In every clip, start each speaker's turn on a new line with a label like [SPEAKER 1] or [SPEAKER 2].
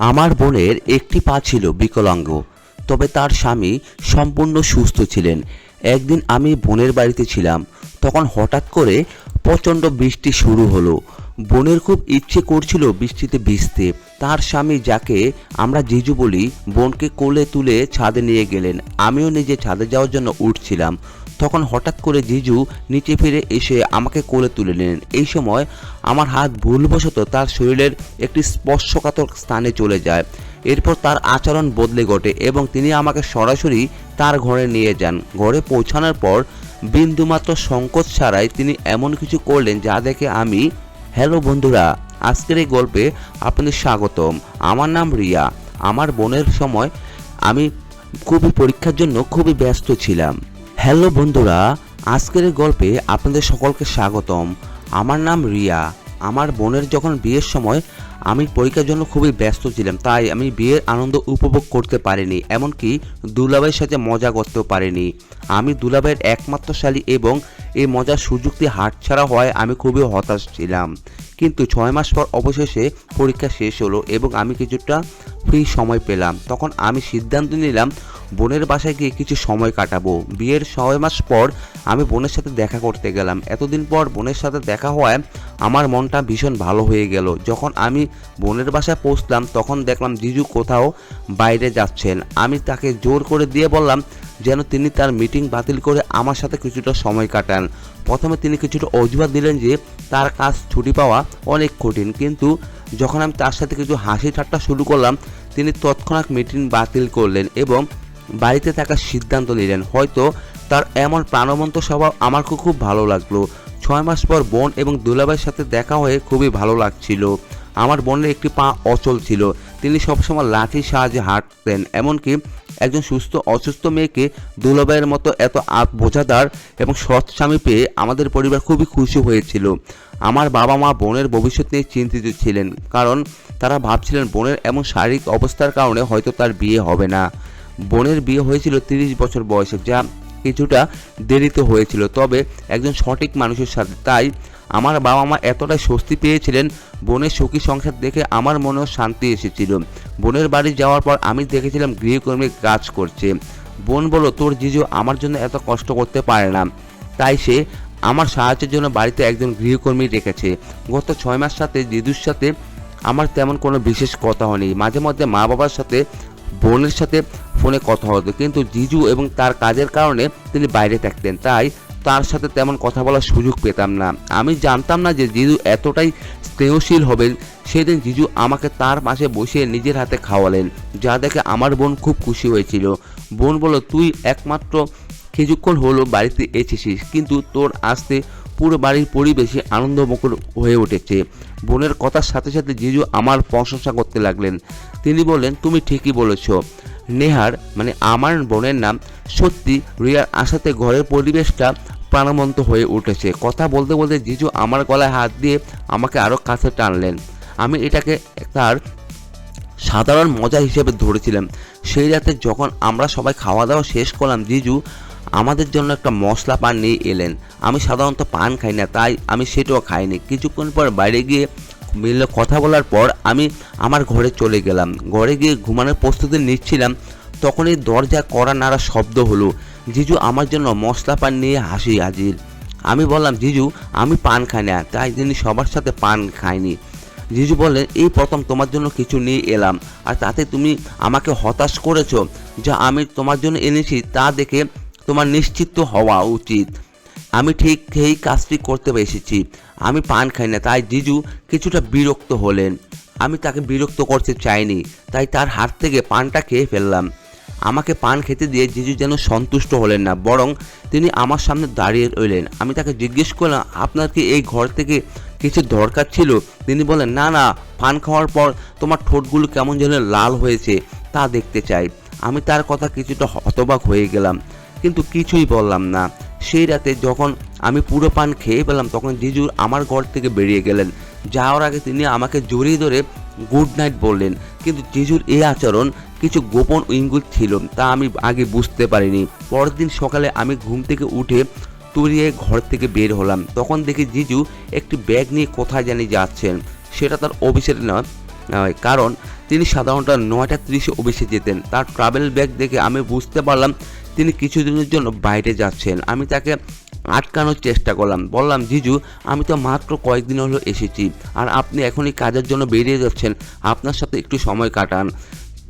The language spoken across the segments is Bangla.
[SPEAKER 1] আমার বোনের একটি পা ছিল বিকলাঙ্গ, তবে তার স্বামী সম্পূর্ণ সুস্থ ছিলেন। একদিন আমি বোনের বাড়িতে ছিলাম, তখন হঠাৎ করে প্রচণ্ড বৃষ্টি শুরু হলো। বোনের খুব ইচ্ছে করছিল বৃষ্টিতে ভিজতে। তার স্বামী, যাকে আমরা জিজু বলি, বোনকে কোলে তুলে ছাদে নিয়ে গেলেন। আমিও নিজে ছাদে যাওয়ার জন্য উঠছিলাম, তখন হঠাৎ করে জিজু নিচে ফিরে এসে আমাকে কোলে তুলে নিলেন। এই সময় আমার হাত ভুলবশত তার শরীরের একটি স্পর্শকাতর স্থানে চলে যায়। এরপর তার আচরণ বদলে ঘটে এবং তিনি আমাকে সরাসরি তার ঘরে নিয়ে যান। ঘরে পৌঁছানোর পর বিন্দুমাত্র সংকোচ ছাড়াই তিনি এমন কিছু করলেন যা দেখে আমি, হ্যালো বন্ধুরা, আজকের এই গল্পে আপনাদের স্বাগতম। আমার নাম রিয়া। আমার বোনের সময় আমি পরীক্ষার জন্য খুবই ব্যস্ত ছিলাম। হ্যালো বন্ধুরা, আজকের এই গল্পে আপনাদের সকলকে স্বাগতম। আমার নাম রিয়া। আমার বোনের যখন বিয়ের সময় আমি পরীক্ষার জন্য খুবই ব্যস্ত ছিলাম, তাই আমি বিয়ের আনন্দ উপভোগ করতে পারিনি, এমনকি দুলাভাইয়ের সাথে মজা করতেও পারিনি। আমি দুলাভাইয়ের একমাত্র শালী এবং এই মজার সুযোগটি হাতছাড়া হওয়ায় আমি খুবই হতাশ ছিলাম। কিন্তু 6 মাস পর অবশেষে পরীক্ষা শেষ হলো এবং আমি কিছুটা ফ্রি সময় পেলাম। তখন আমি সিদ্ধান্ত নিলাম বোনের বাসায় গিয়ে কিছু সময় কাটাবো। বিয়ের 6 মাস পর আমি বোনের সাথে দেখা করতে গেলাম। এতদিন পর বোনের সাথে দেখা হওয়ায় আমার মনটা ভীষণ ভালো হয়ে গেল। যখন আমি বোনের বাসায় পৌঁছলাম তখন দেখলাম জিজু কোথাও বাইরে যাচ্ছেন। আমি তাকে জোর করে দিয়ে বললাম যেন তিনি তার মিটিং বাতিল করে আমার সাথে কিছুটা সময় কাটান। প্রথমে তিনি কিছুটা অজুহাত দিলেন যে তার কাজ ছুটি পাওয়া অনেক কঠিন, কিন্তু যখন আমি তার সাথে কিছু হাসি ঠাট্টা শুরু করলাম তিনি তৎক্ষণাৎ মিটিং বাতিল করলেন এবং বাড়িতে থাকার সিদ্ধান্ত নিলেন। হয়তো তার এমন প্রাণবন্ত স্বভাব আমার খুব ভালো লাগলো। 6 মাস পর বোন এবং দুলাভাইয়ের সাথে দেখা হয়ে খুবই ভালো লাগছিল। আমার বোনের একটি পা অচল ছিল, তিনি সবসময় লাঠির সাহায্যে হাঁটতেন। এমনকি একজন অসুস্থ মেয়েকে দুলাভাইয়ের মতো এত বোঝাদার এবং সৎ স্বামী পেয়ে আমাদের পরিবার খুবই খুশি হয়েছিল। আমার বাবা মা বোনের ভবিষ্যৎ নিয়ে চিন্তিত ছিলেন, কারণ তারা ভাবছিলেন বোনের এমন শারীরিক অবস্থার কারণে হয়তো তার বিয়ে হবে না। বোনের বিয়ে হয়েছিল 30 বছর বয়সে, যা কিছুটা দেরিতে হয়েছিল, তবে একজন সঠিক মানুষের সাথে। তাই আমার বাবা মা এতটাই স্বস্তি পেয়েছিলেন। বোনের সুখী সংসার দেখে আমার মনেও শান্তি এসেছিল। বোনের বাড়ি যাওয়ার পর আমি দেখেছিলাম গৃহকর্মী কাজ করছে। বোন বলল, তোর জিজু আমার জন্য এত কষ্ট করতে পারে না, তাই সে আমার সাহায্যের জন্য বাড়িতে একজন গৃহকর্মী রেখেছে। গত 6 মাস সাথে জিজুর সাথে আমার তেমন কোনো বিশেষ কথা হয়নি। মাঝে মধ্যে মা বাবার সাথে বোনের সাথে ফোনে কথা হতো, কিন্তু জিজু এবং তার কাজের কারণে তিনি বাইরে থাকতেন, তাই তার সাথে তেমন কথা বলার সুযোগ পেতাম না। আমি জানতাম না যে জিজু এতটাই স্নেহশীল হবেন। সেদিন জিজু আমাকে তার পাশে বসিয়ে নিজের হাতে খাওয়ালেন, যা দেখে আমার বোন খুব খুশি হয়েছিল। বোন বলল, তুই একমাত্র কিছুক্ষণ হলো বাড়িতে এসেছিস, কিন্তু তোর আসতে পুরো বাড়ির পরিবেশে আনন্দমুখর হয়ে উঠেছে। বোনের কথার সাথে সাথে জিজু আমার প্রশংসা করতে লাগলেন। তিনি বললেন, তুমি ঠিকই বলেছ। নেহার, মানে আমার বোনের নাম, সত্যি রিয়ার আশাতে ঘরের পরিবেশটা প্রাণবন্ত হয়ে উঠেছে। কথা বলতে বলতে জিজু আমার গলায় হাত দিয়ে আমাকে আরও কাছে টানলেন। আমি এটাকে তার সাধারণ মজা হিসেবে ধরেছিলাম। সেই রাতে যখন আমরা সবাই খাওয়া দাওয়া শেষ করলাম, জিজু আমাদের জন্য একটা মশলা পান নিয়ে এলেন। আমি সাধারণত পান খাই না, তাই আমি সেটাও খাইনি। কিছুক্ষণ পর বাইরে গিয়ে মিলে কথা বলার পর আমি আমার ঘরে চলে গেলাম। ঘরে গিয়ে ঘুমানোর প্রস্তুতি নিচ্ছিলাম, তখনই দরজা কড়া নাড়া শব্দ হলো। জিজু আমার জন্য মশলা পান নিয়ে হাজির। আমি বললাম, জিজু আমি পান খাই না, তাই তিনি সবার সাথে পান খায়নি। জিজু বললেন, এই প্রথম তোমার জন্য কিছু নিয়ে এলাম, আর তাতে তুমি আমাকে হতাশ করেছো। যা আমি তোমার জন্য এনেছি তা দেখে তোমার নিশ্চিত হওয়া উচিত। আমি ঠিক সেই কাজটি করতে এসেছি। আমি পান খাই না। তাই জিজু কিছুটা বিরক্ত হলেন। আমি তাকে বিরক্ত করতে চাইনি, তাই তার হাত থেকে পানটা খেয়ে ফেললাম। আমাকে পান খেতে দিয়ে জিজু যেন সন্তুষ্ট হলেন না, বরং তিনি আমার সামনে দাঁড়িয়ে রইলেন। আমি তাকে জিজ্ঞেস করলাম, আপনার কি এই ঘর থেকে কিছু দরকার ছিল? তিনি বলেন, না না, পান খাওয়ার পর তোমার ঠোঁটগুলো কেমন যেন লাল হয়েছে, তা দেখতে চাই। আমি তার কথা কিছুটা হতবাক হয়ে গেলাম, কিন্তু কিছুই বললাম না। সেই রাতে যখন আমি পুরো পান খেয়ে পেলাম, তখন জিজু আমার ঘর থেকে বেরিয়ে গেলেন। যাওয়ার আগে তিনি আমাকে জড়িয়ে ধরে গুড নাইট বললেন, কিন্তু জিজুর এই আচরণ কিছু গোপন ইঙ্গিত ছিল, তা আমি আগে বুঝতে পারিনি। পরের দিন সকালে আমি ঘুম থেকে উঠে তুড়িয়ে ঘর থেকে বের হলাম। তখন দেখি জিজু একটি ব্যাগ নিয়ে কোথায় জানি যাচ্ছেন। সেটা তার অফিসের নয়, কারণ তিনি সাধারণত 9:30 অফিসে যেতেন। তার ট্রাভেল ব্যাগ দেখে আমি বুঝতে পারলাম তিনি কিছুদিনের জন্য বাইরে যাচ্ছেন। আমি তাকে আটকানোর চেষ্টা করলাম, বললাম, জিজু আমি তো মাত্র কয়েকদিন হলো এসেছি, আর আপনি এখনই কাজের জন্য বেরিয়ে যাচ্ছেন, আপনার সাথে একটু সময় কাটান।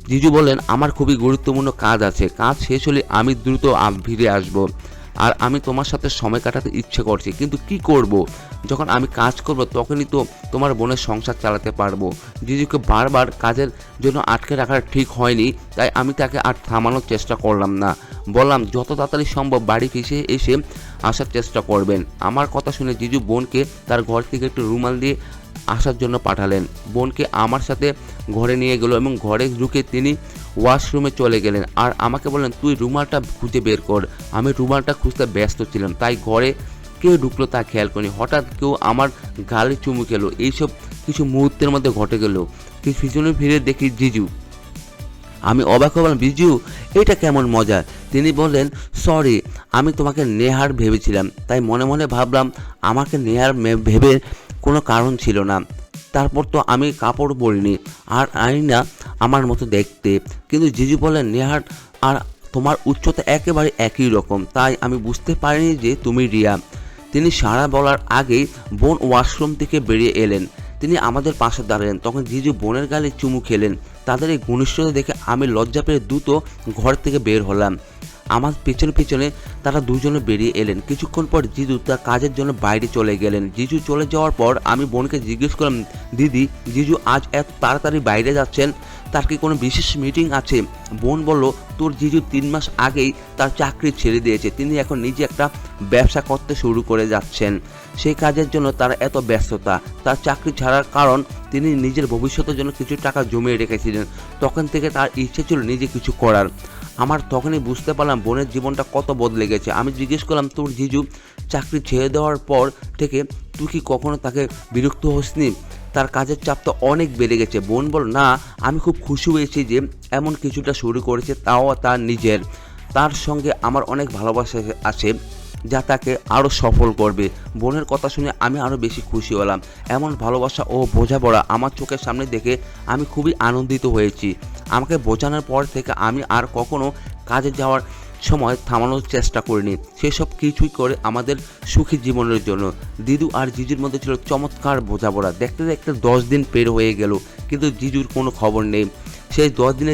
[SPEAKER 1] জিজু বললেন, আমার খুবই গুরুত্বপূর্ণ কাজ আছে, কাজ শেষ হলে আমি দ্রুত ফিরে আসব, আর আমি তোমার সাথে সময় কাটাতে ইচ্ছে করছি, কিন্তু কি করব? যখন আমি কাজ করব তখনই তো তোমার বোনের সংসার চালাতে পারবো। জিজুকে বারবার কাজের জন্য আটকে রাখা ঠিক হয়নি, তাই আমি তাকে আর থামানোর চেষ্টা করলাম না। বললাম, যত তাড়াতাড়ি সম্ভব বাড়ি ফিরে এসে আসার চেষ্টা করবেন। আমার কথা শুনে জিজু বোনকে তার ঘর থেকে একটু রুমাল দিয়ে আসার জন্য পাঠালেন। বোনকে আমার সাথে ঘরে নিয়ে গেল এবং ঘরে ঢুকে তিনি ওয়াশরুমে চলে গেলেন আর আমাকে বললেন, তুই রুমালটা খুঁজে বের কর। আমি রুমালটা খুঁজতে ব্যস্ত ছিলাম, তাই ঘরে কেউ ঢুকলো তা খেয়াল করিনি। হঠাৎ কেউ আমার গালে চুমু খেলো। এইসব কিছু মুহূর্তের মধ্যে ঘটে গেল। পিছনে ফিরে দেখি জিজু। আমি অবাক হলাম, জিজু এটা কেমন মজা? তিনি বললেন, সরি, আমি তোমাকে নেহার ভেবেছিলাম, তাই মনে মনে ভাবলাম আমাকে নেহার ভেবে কোনো কারণ ছিল না। তারপর তো আমি কাপড় পরিনি আর আইনা আমার মতো দেখতে। কিন্তু জিজু বললেন, নেহার আর তোমার উচ্চতা একেবারে একই রকম, তাই আমি বুঝতে পারিনি যে তুমি রিয়া। তিনি সারা বলার আগেই বোন ওয়াশরুম থেকে বেরিয়ে এলেন। তিনি আমাদের পাশে দাঁড়ালেন। তখন জিজু বোনের গালে চুমু খেলেন। তাদের এই ঘনিষ্ঠতা দেখে আমি লজ্জা পেয়ে দ্রুত ঘর থেকে বের হলাম। আমার পেছনে পেছনে তারা দুজনে বেরিয়ে এলেন। কিছুক্ষণ পর জিজু তার কাজের জন্য বাইরে চলে গেলেন। জিজু চলে যাওয়ার পর আমি বোনকে জিজ্ঞেস করলাম, দিদি, জিজু আজ এত তাড়াতাড়ি বাইরে যাচ্ছেন, তার কি কোনো বিশেষ মিটিং আছে? বোন বলল, তোর জিজু 3 মাস আগেই তার চাকরি ছেড়ে দিয়েছে, তিনি এখন নিজে একটা ব্যবসা করতে শুরু করে যাচ্ছেন। সেই কাজের জন্য তার এত ব্যস্ততা। তার চাকরি ছাড়ার কারণ তিনি নিজের ভবিষ্যতের জন্য কিছু টাকা জমিয়ে রেখেছিলেন। তখন থেকে তার ইচ্ছে ছিল নিজে কিছু করার। আমার তখনই বুঝতে পারলাম বোনের জীবনটা কত বদলে গেছে। আমি জিজ্ঞেস করলাম, তোর জিজু চাকরি ছেড়ে দেওয়ার পর থেকে তুই কি কখনো তাকে বিরক্ত হসনি? তার কাজের চাপ তো অনেক বেড়ে গেছে। বোন বল, না, আমি খুব খুশি হয়েছি যে এমন কিছুটা শুরু করেছে, তাও তার নিজের। তার সঙ্গে আমার অনেক ভালোবাসা আছে, যা তাকে আরও সফল করবে। বোনের কথা শুনে আমি আরও বেশি খুশি হলাম। এমন ভালোবাসা ও বোঝাপড়া আমার চোখের সামনে দেখে আমি খুবই আনন্দিত হয়েছি। আমাকে বোঝানোর পর থেকে আমি আর কখনো কাজে যাওয়ার সময় থামানোর চেষ্টা করিনি। সেসব কিছুই করে আমাদের সুখী জীবনের জন্য। দিদু আর জিজুর মধ্যে ছিল চমৎকার বোঝাপড়া। দেখতে দেখতে 10 দিন পের হয়ে গেল, কিন্তু জিজুর কোনো খবর নেই। সেই 10 দিনে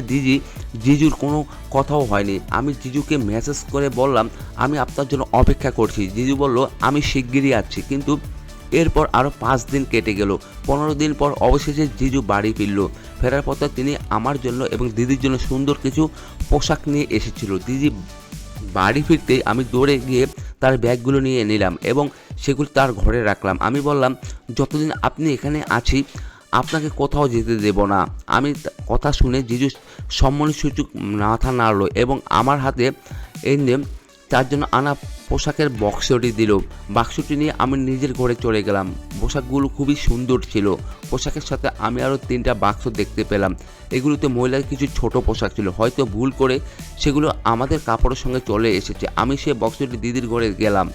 [SPEAKER 1] জিজুর কোনো কথাও হয়নি। আমি জিজুকে মেসেজ করে বললাম, আমি আপনার জন্য অপেক্ষা করছি। জিজু বলল, আমি শিগগিরই আসছি। কিন্তু এরপর আরও 5 দিন কেটে গেল। 15 দিন পর অবশেষে জিজু বাড়ি ফিরল। ফেরার পথে তিনি আমার জন্য এবং দিদির জন্য সুন্দর কিছু পোশাক নিয়ে এসেছিল। দিদি বাড়ি ফিরতে আমি দৌড়ে গিয়ে তার ব্যাগগুলো নিয়ে নিলাম এবং সেগুলো তার ঘরে রাখলাম। আমি বললাম, যতদিন আপনি এখানে আছি আপনাকে কোথাও যেতে দেব না। আমি কথা শুনে জিজু সম্মানসূচক মাথা নাড়ল এবং আমার হাতে এনে তার জন্য আনা পোশাকের বাক্সটি দিল। বাক্সটি নিয়ে আমি নিজের ঘরে চলে গেলাম। পোশাকগুলো খুবই সুন্দর ছিল। পোশাকের সাথে আমি আরও 3টা বাক্স দেখতে পেলাম। এগুলোতে মহিলার কিছু ছোট পোশাক ছিল, হয়তো ভুল করে সেগুলো আমাদের কাপড়ের সঙ্গে চলে এসেছে। আমি সেই বাক্সটি দিদির ঘরে গেলাম।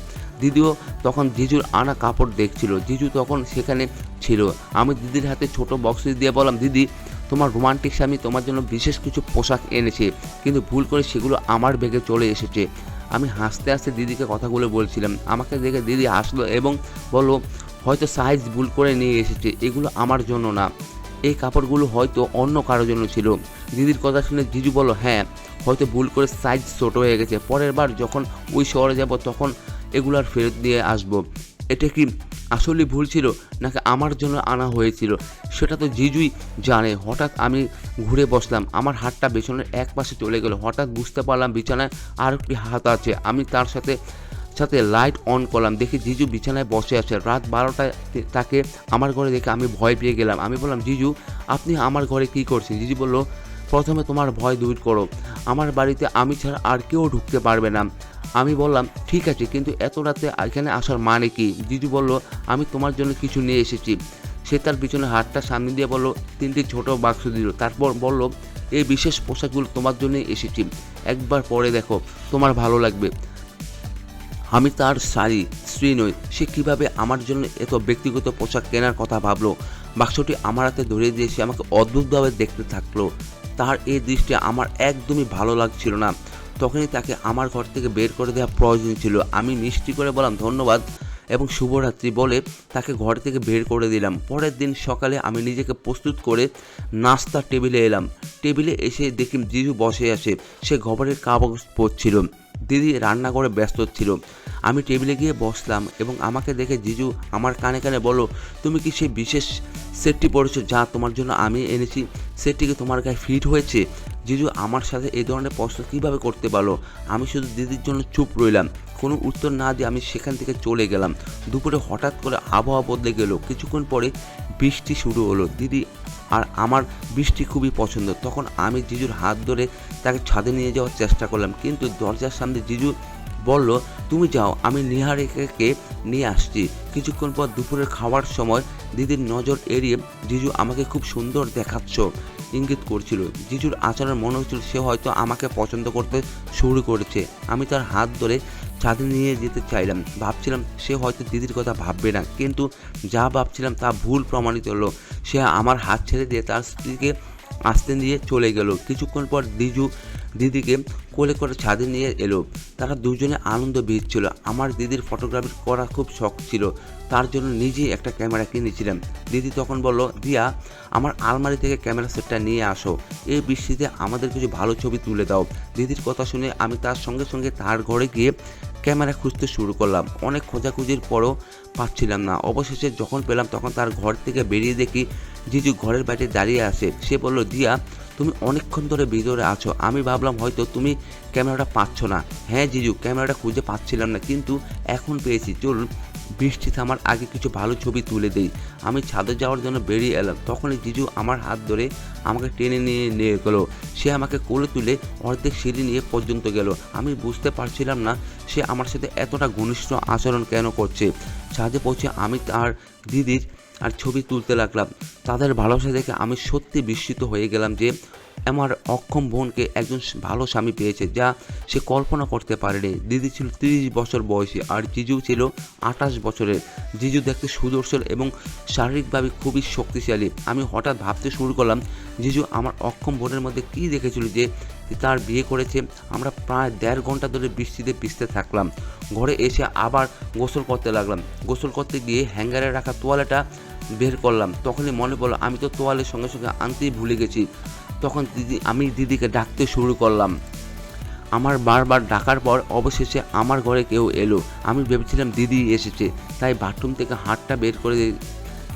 [SPEAKER 1] দিদিও তখন জিজুর আনা কাপড় দেখছিল। জিজু তখন সেখানে ছিল। আমি দিদির হাতে ছোট বক্সটি দিয়ে বললাম, দিদি, তোমার রোমান্টিক স্বামী তোমার জন্য বিশেষ কিছু পোশাক এনেছে, কিন্তু ভুল করে সেগুলো আমার ব্যাগে চলে এসেছে। আমি হাসতে হাসতে দিদিকে কথাগুলো বলছিলাম। আমাকে দেখে দিদি হাসলো এবং বলল, হয়তো সাইজ ভুল করে নিয়ে এসেছে, এগুলো আমার জন্য না, এই কাপড়গুলো হয়তো অন্য কারোর জন্য ছিল। দিদির কথা শুনে জিজু বলল, হ্যাঁ, হয়তো ভুল করে সাইজ ছোট হয়ে গেছে, পরের বার যখন ওই শহরে যাব তখন এগুলো আর ফেরত দিয়ে আসবো। এটা কি আসলে ভুল ছিল নাকি আমার জন্য আনা হয়েছিল সেটা তো জিজুই জানে। হঠাৎ আমি ঘুরে বসলাম, আমার হাতটা বিছানার এক পাশে চলে গেল। হঠাৎ বুঝতে পারলাম বিছানায় আর একটি হাত আছে। আমি তার সাথে লাইট অন করলাম, দেখি জিজু বিছানায় বসে আছে। রাত 12টায় তাকে আমার ঘরে দেখে আমি ভয় পেয়ে গেলাম। আমি বললাম, জিজু, আপনি আমার ঘরে কী করছেন? জিজু বলল, প্রথমে তোমার ভয় দূর করো, আমার বাড়িতে আমি ছাড়া আর কেউ ঢুকতে পারবে না। আমি বললাম, ঠিক আছে, কিন্তু এত রাতে এখানে আসার মানে কি? জিজু বলল, আমি তোমার জন্য কিছু নিয়ে এসেছি। সে তার পিছনে হাতটা সামনে দিয়ে বলল, 3টি ছোট বাক্স দিল। তারপর বলল, এই বিশেষ পোশাকগুলো তোমার জন্যই এসেছি, একবার পরে দেখো, তোমার ভালো লাগবে। আমি তার স্ত্রী নই, সে কিভাবে আমার জন্য এত ব্যক্তিগত পোশাক কেনার কথা ভাবলো। বাক্সটি আমার হাতে ধরিয়ে দিয়ে সে আমাকে অদ্ভুতভাবে দেখতে থাকলো। তার এই দৃষ্টি আমার একদমই ভালো লাগছিল না। তখনই তাকে আমার ঘর থেকে বের করে দেওয়া প্রয়োজন ছিল। আমি মিষ্টি করে বললাম ধন্যবাদ এবং শুভরাত্রি বলে তাকে ঘর থেকে বের করে দিলাম। পরের দিন সকালে আমি নিজেকে প্রস্তুত করে নাস্তার টেবিলে এলাম। টেবিলে এসে দেখি জিজু বসে আছে, সে খবরের কাগজ পড়ছিল। দিদি রান্নাঘরে ব্যস্ত ছিল। আমি টেবিলে গিয়ে বসলাম এবং আমাকে দেখে জিজু আমার কানে কানে বলল, তুমি কি সেই বিশেষ সেটটি পরেছো যা তোমার জন্য আমি এনেছি? সেটটি কি তোমার গায়ে ফিট হয়েছে? জিজু আমার সাথে এই ধরনের প্রশ্ন কীভাবে করতে পারলো? আমি শুধু দিদির জন্য চুপ রইলাম। কোনো উত্তর না দিয়ে আমি সেখান থেকে চলে গেলাম। দুপুরে হঠাৎ করে আবহাওয়া বদলে গেল। কিছুক্ষণ পরে বৃষ্টি শুরু হলো। দিদি আর আমার বৃষ্টি খুবই পছন্দ। তখন আমি জিজুর হাত ধরে তাকে ছাদে নিয়ে যাওয়ার চেষ্টা করলাম, কিন্তু দরজার সামনে জিজু বলল, তুমি যাও, আমি নিহারিকাকে নিয়ে আসছি। কিছুক্ষণ পর দুপুরের খাওয়ার সময় দিদির নজর এড়িয়ে জিজু আমাকে খুব সুন্দর দেখাচ্ছ ইঙ্গিত করছিল। জিজুর আচরণ মনে হচ্ছিল সে হয়তো আমাকে পছন্দ করতে শুরু করেছে। আমি তার হাত ধরে ছাদে নিয়ে যেতে চাইলাম। ভাবছিলাম সে হয়তো দিদির কথা ভাববে না, কিন্তু যা ভাবছিলাম তা ভুল প্রমাণিত হলো। সে আমার হাত ছেড়ে দিয়ে তার স্ত্রীকে আসতে দিয়ে চলে গেল। কিছুক্ষণ পর দিদিকে কোলে করে ছাদে নিয়ে এলো। তারা দুজনে আনন্দ ভিজছিল। আমার দিদির ফটোগ্রাফি করা খুব শখ ছিল, তার জন্য নিজেই একটা ক্যামেরা কিনেছিলাম। দিদি তখন বলল, দিয়া, আমার আলমারি থেকে ক্যামেরা সেটটা নিয়ে আসো, এই বৃষ্টিতে আমাদের কিছু ভালো ছবি তুলে দাও। দিদির কথা শুনে আমি তার সঙ্গে সঙ্গে তার ঘরে গিয়ে ক্যামেরা খুঁজতে শুরু করলাম। অনেক খোঁজাখুঁজির পরও পাচ্ছিলাম না। অবশেষে যখন পেলাম তখন তার ঘর থেকে বেরিয়ে দেখি জিজু ঘরের বাইরে দাঁড়িয়ে আছে। সে বলল, দিয়া, তুমি অনেকক্ষণ ধরে ভিতরে আছো। আমি ভাবলাম হয়তো তুমি ক্যামেরাটা পাচ্ছ না। হ্যাঁ জিজু, ক্যামেরাটা খুঁজে পাচ্ছিলাম না, কিন্তু এখন পেয়েছি। চলুন বৃষ্টি থামার আগে কিছু ভালো ছবি তুলে দেই। আমি ছাদে যাওয়ার জন্য বেরিয়ে এলাম। তখনই জিজু আমার হাত ধরে আমাকে টেনে নিয়ে গেলো। সে আমাকে কোলে তুলে অর্ধেক সিঁড়ি নিয়ে পর্যন্ত গেল। আমি বুঝতে পারছিলাম না সে আমার সাথে এতটা ঘনিষ্ঠ আচরণ কেন করছে। ছাদে পৌঁছে আমি তার দিদির আর ছবি তুলতে লাগলাম। তাদের ভালোবাসা দেখে আমি সত্যি বিস্মিত হয়ে গেলাম যে আমার অক্ষম বোনকে একজন ভালো স্বামী পেয়েছে, যা সে কল্পনা করতে পারেনি। দিদি ছিল 30 বছর বয়সী আর জিজু ছিল 28 বছরের। জিজু দেখতে সুদর্শন এবং শারীরিকভাবে খুবই শক্তিশালী। আমি হঠাৎ ভাবতে শুরু করলাম, জিজু আমার অক্ষম বোনের মধ্যে কী দেখেছিল যে তার বিয়ে করেছে। আমরা প্রায় 1.5 ঘন্টা ধরে বৃষ্টিতে ভিজতে থাকলাম। ঘরে এসে আবার গোসল করতে লাগলাম। গোসল করতে গিয়ে হ্যাঙ্গারে রাখা তোয়ালেটা বের করলাম। তখনই মনে পড়লো আমি তো তোয়ালের সঙ্গে সঙ্গে আনতেই ভুলে গেছি। তখন আমি দিদিকে ডাকতে শুরু করলাম। আমার বারবার ডাকার পর অবশেষে আমার ঘরে কেউ এলো। আমি ভেবেছিলাম দিদি এসেছে, তাই বাথরুম থেকে হাতটা বের করে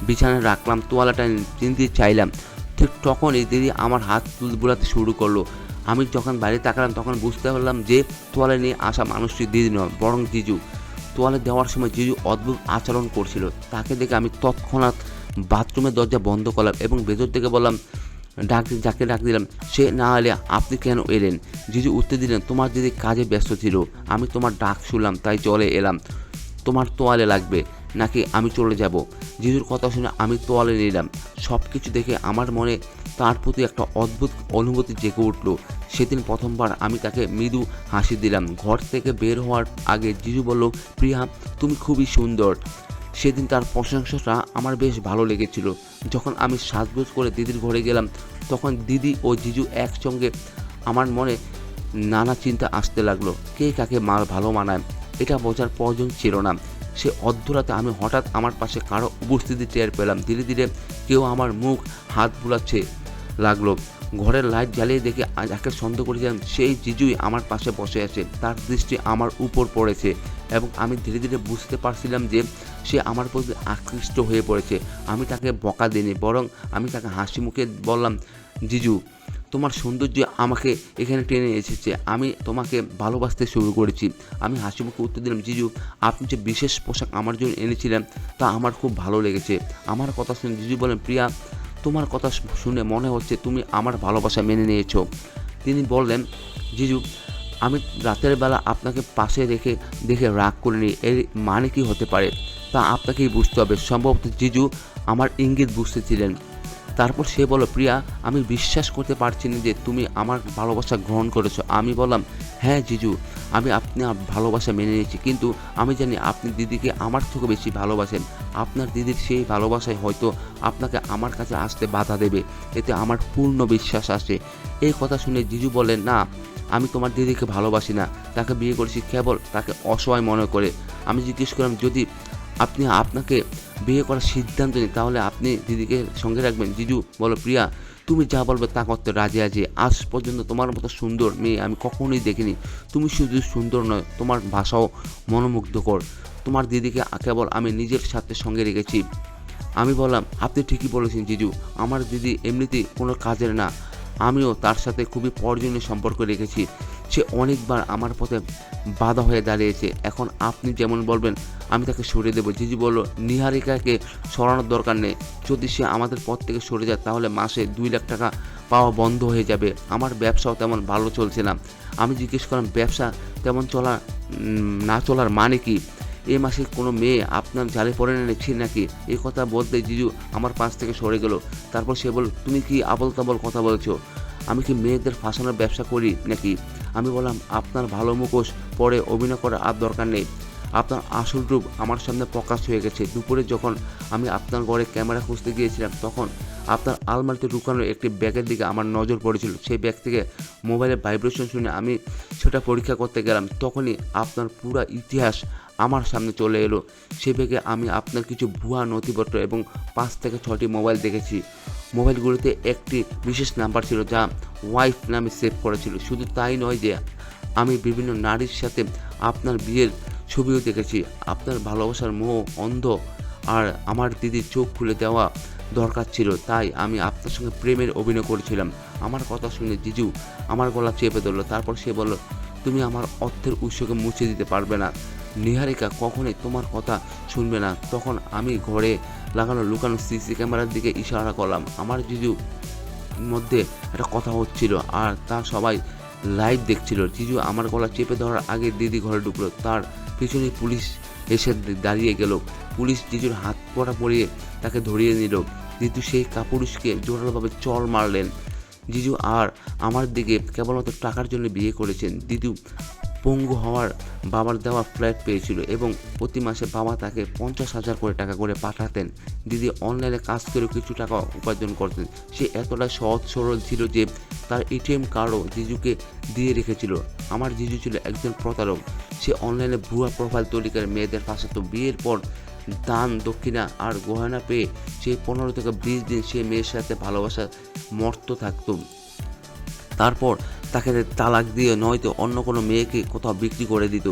[SPEAKER 1] বিছানায় রাখলাম, তোয়ালাটা চিনতে চাইলাম। ঠিক তখনই দিদি আমার হাত বুলাতে শুরু করলো। আমি যখন বাইরে তাকালাম তখন বুঝতে পারলাম যে তোয়ালে নিয়ে আসা মানুষটি দিদি নয়, বরং জিজু। তোয়ালে দেওয়ার সময় জিজু অদ্ভুত আচরণ করছিল। তাকে দেখে আমি তৎক্ষণাৎ বাথরুমের দরজা বন্ধ করলাম এবং ভেতর থেকে বললাম, যাকে ডাক দিলাম, সে না এলে আপনি কেন এলেন? জিজু উত্তর দিলেন, তোমার দিদি কাজে ব্যস্ত ছিল, আমি তোমার ডাক শুনলাম তাই চলে এলাম। তোমার তোয়ালে লাগবে নাকি আমি চলে যাব? জিজুর কথা শুনে আমি তোয়ালে নিলাম। সব কিছু দেখে আমার মনে তার প্রতি একটা অদ্ভুত অনুভূতি জেগে উঠল। সেদিন প্রথমবার আমি তাকে মৃদু হাসি দিলাম। ঘর থেকে বের হওয়ার আগে জিজু বলল, প্রিয়া, তুমি খুবই সুন্দর। সেদিন তার প্রশংসাটা আমার বেশ ভালো লেগেছিল। যখন আমি সাজগোজ করে দিদির ঘরে গেলাম তখন দিদি ও জিজু একসঙ্গে আমার মনে নানা চিন্তা আসতে লাগলো। কে কাকে ভালো মানায় এটা বোঝার প্রয়োজন ছিল না। সে অর্ধরাতে আমি হঠাৎ আমার পাশে কারো উপস্থিতি টের পেলাম। ধীরে ধীরে কেউ আমার মুখ হাত বুলাচ্ছে লাগলো। ঘরের লাইট জ্বালিয়ে দেখে যাকে সন্দেহ করেছিলাম সেই জিজুই আমার পাশে বসে আছে। তার দৃষ্টি আমার উপর পড়েছে এবং আমি ধীরে ধীরে বুঝতে পারছিলাম যে সে আমার প্রতি আকৃষ্ট হয়ে পড়েছে। আমি তাকে বকা দিইনি, বরং আমি তাকে হাসি মুখে বললাম, জিজু, তোমার সৌন্দর্য আমাকে এখানে টেনে এসেছে, আমি তোমাকে ভালোবাসতে শুরু করেছি। আমি হাসি মুখে উত্তর দিলাম, জিজু, আপনি যে বিশেষ পোশাক আমার জন্য এনেছিলেন তা আমার খুব ভালো লেগেছে। আমার কথা শুনে জিজু বলেন, প্রিয়া, তোমার কথা শুনে মনে হচ্ছে তুমি আমার ভালোবাসা মেনে নিয়েছো। তিনি বললেন, জিজু, আমি রাতের বেলা আপনাকে পাশে দেখে রাগ করিনি, এর মানে কি হতে পারে তা আপনাকেই বুঝতে হবে। সম্ভবত জিজু আমার ইঙ্গিত বুঝতেছিলেন। তারপর সে বলল, প্রিয়া, আমি বিশ্বাস করতে পারছি না যে তুমি আমার ভালোবাসা গ্রহণ করেছো। আমি বললাম, হ্যাঁ জিজু, আমি আপনার ভালোবাসা মেনে নিয়েছি, কিন্তু আমি জানি আপনি দিদিকে আমার থেকে বেশি ভালোবাসেন। আপনার দিদির সেই ভালোবাসায় হয়তো আপনাকে আমার কাছে আসতে বাধা দেবে, এতে আমার পূর্ণ বিশ্বাস আসে। এই কথা শুনে জিজু বলেন, না, আমি তোমার দিদিকে ভালোবাসি না, তাকে বিয়ে করেছি কেবল তাকে অসহায় মনে করে। আমি জিজ্ঞেস করলাম, যদি আপনি আপনাকে বিয়ে করার সিদ্ধান্ত নিন তাহলে আপনি দিদিকে সঙ্গে রাখবেন? জিজু বলো, প্রিয়া, তুমি যা বলবে তা করতে রাজি আছি। আজ পর্যন্ত তোমার মতো সুন্দর মেয়ে আমি কখনোই দেখিনি। তুমি শুধু সুন্দর নয়, তোমার ভাষাও মনোমুগ্ধকর। তোমার দিদিকে কেবল আমি নিজের সাথে সঙ্গে রেখেছি। আমি বললাম, আপনি ঠিকই বলেছেন জিজু, আমার দিদি এমনিতেই কোনো কাজের না। আমিও তার সাথে খুবই প্রয়োজনীয় সম্পর্ক রেখেছি। সে অনেকবার আমার পথে বাধা হয়ে দাঁড়িয়েছে। এখন আপনি যেমন বলবেন আমি তাকে সরিয়ে দেবো। জিজু বলল, নিহারিকাকে সরানোর দরকার নেই। যদি সে আমাদের পথ থেকে সরে যায় তাহলে মাসে 2 লাখ টাকা পাওয়া বন্ধ হয়ে যাবে। আমার ব্যবসাও তেমন ভালো চলছে না। আমি জিজ্ঞেস করলাম, ব্যবসা তেমন না চলার মানে কি? এই মাসে কোনো মেয়ে আপনার জালে পড়ে এনেছি নাকি? এই কথা বলতে জিজু আমার পাশ থেকে সরে গেল। তারপর সে বলল, তুমি কি আবল তাবল কথা বলছো? আমি কি মেয়েদের ফাঁসানোর ব্যবসা করি নাকি? আমি বললাম, আপনার ভালো মুখোশ পরে অভিনয় করার আর দরকার নেই। আপনার আসল রূপ আমার সামনে প্রকাশ হয়ে গেছে। দুপুরে যখন আমি আপনার ঘরে ক্যামেরা খুঁজতে গিয়েছিলাম তখন আপনার আলমারিতে লুকানো একটি ব্যাগের দিকে আমার নজর পড়েছিল। সেই ব্যাগ থেকে মোবাইলের ভাইব্রেশন শুনে আমি সেটা পরীক্ষা করতে গেলাম। তখনই আপনার পুরো ইতিহাস আমার সামনে চলে এলো। সে ব্যাগে আমি আপনার কিছু ভুয়া নথিপত্র এবং 5 থেকে 6টি মোবাইল দেখেছি। মোবাইলগুলোতে একটি বিশেষ নাম্বার ছিল যা ওয়াইফ নামে সেভ করেছিল। শুধু তাই নয় যে আমি বিভিন্ন নারীর সাথে আপনার বিয়ের ছবিও দেখেছি। আপনার ভালোবাসার মোহ অন্ধ, আর আমার দিদির চোখ খুলে দেওয়া দরকার ছিল, তাই আমি আপনার সঙ্গে প্রেমের অভিনয় করেছিলাম। আমার কথা শুনে জিজু আমার গলা চেপে ধরল। তারপর সে বলল, তুমি আমার অর্থের উৎসকে মুছে দিতে পারবে না। নিহারিকা কখনোই তোমার কথা শুনবে না। তখন আমি ঘরে লাগানো লুকানো সিসি ক্যামেরার দিকে ইশারা করলাম। আমার জিজু মধ্যে একটা কথা হচ্ছিল আর তা সবাই লাইভ দেখছিল। জিজু আমার গলা চেপে ধরার আগে দিদি ঘরে ঢুকলো। তার পিছনে পুলিশ এসে দাঁড়িয়ে গেল। পুলিশ জিজুর হাত পড়া পরিয়ে তাকে ধরিয়ে নিল। জিজু সেই কাপুরুষকে জোরালোভাবে চড় মারলেন। জিজু আর আমার দিকে কেবলমাত্র টাকার জন্য বিয়ে করেছেন। দিদু পঙ্গু হওয়ার বাবার দেওয়া ফ্ল্যাট পেয়েছিল এবং প্রতি মাসে বাবা তাকে 50,000 করে টাকা করে পাঠাতেন। দিদি অনলাইনে কাজ করে কিছু টাকা উপার্জন করতেন। সে এতটা সহজ সরল ছিল যে তার এটিএম কার্ডও জিজুকে দিয়ে রেখেছিল। আমার জিজু ছিল একজন প্রতারক। সে অনলাইনে ভুয়া প্রোফাইল তৈরি করে মেয়েদের ফাঁসাতো। বিয়ের পর দান দক্ষিণা আর গহনা পেয়ে সে 15 থেকে 20 দিন সে মেয়ের সাথে ভালোবাসা মর্ত থাকতো। তারপর তাকে তালাক দিয়ে নয়তো অন্য কোনো মেয়েকে কোথাও বিক্রি করে দিত,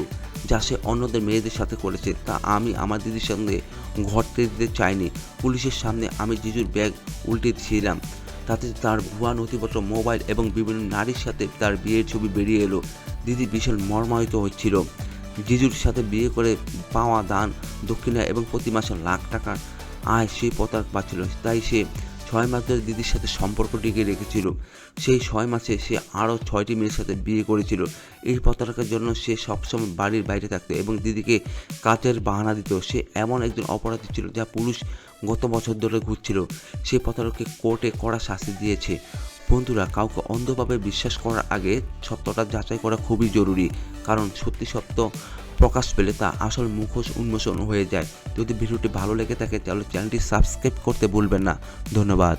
[SPEAKER 1] যা সে অন্যদের মেয়েদের সাথে করেছে। তা আমি আমার দিদির সঙ্গে ঘটতে দিতে চাইনি। পুলিশের সামনে আমি জিজুর ব্যাগ উল্টে দিয়েছিলাম। তাতে তার ভুয়া নথিপত্র, মোবাইল এবং বিভিন্ন নারীর সাথে তার বিয়ের ছবি বেরিয়ে এলো। দিদি ভীষণ মর্মাহত হচ্ছিল। জিজুর সাথে বিয়ে করে পাওয়া দান দক্ষিণা এবং প্রতি মাসে লাখ টাকার আয় সে প্রতারক পাচ্ছিল। তাই সে 6 মাস ধরে দিদির সাথে সম্পর্ক টিকে রেখেছিল। সেই 6 মাসে সে আরও 6টি মেয়ের সাথে বিয়ে করেছিল। এই প্রতারকের জন্য সে সবসময় বাড়ির বাইরে থাকতো এবং দিদিকে কাজের বাহানা দিত। সে এমন একজন অপরাধী ছিল যা পুলিশ গত বছর ধরে ঘুরছিল। সেই প্রতারককে কোর্টে কড়া শাস্তি দিয়েছে। বন্ধুরা, কাউকে অন্ধভাবে বিশ্বাস করার আগে সত্যটা যাচাই করা খুবই জরুরি, কারণ সত্যি সত্য প্রকাশ পেলে তা আসল মুখোশ উন্মোচন হয়ে যায়। যদি ভিডিওটি ভালো লেগে থাকে তাহলে চ্যানেলটি সাবস্ক্রাইব করতে ভুলবেন না। ধন্যবাদ।